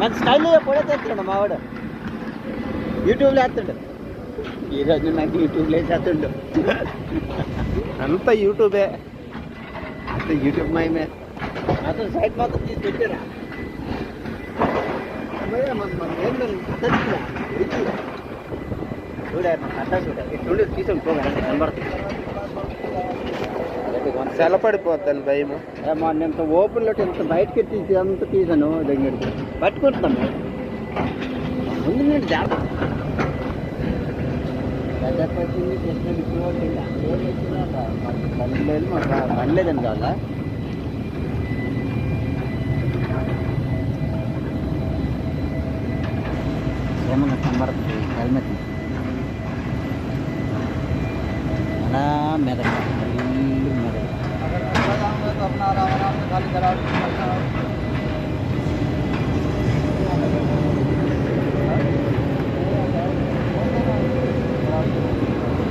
మంచి స్టైల్ కూడా తెస్తాడు మావాడు, యూట్యూబ్లో వేస్తాడు. ఈరోజు నాకు యూట్యూబ్లో వేసేస్తుండు. అంతా యూట్యూబే, అంత యూట్యూబ్ మయమే. అతను సైట్ మొత్తం తీసి పెట్టారా చూడ అడ్డా చూడ ఇట్లుండి తీసుకొని పోగానే కనబడుతుంది. సెలపడిపోతాను భయము. మొన్న ఇంత ఓపెన్లో ఇంత బయటకి తీసి అంత తీసాను దగ్గరికి పట్టుకుంటున్నాము. ముందు నేను జాగ్రత్త వచ్చింది కృష్ణ బండి లేదు, మాకు బండి లేదని కావాలా. ఏమన్నా కనబడుతుంది హెల్మెట్ అలా మెదడు మెదడు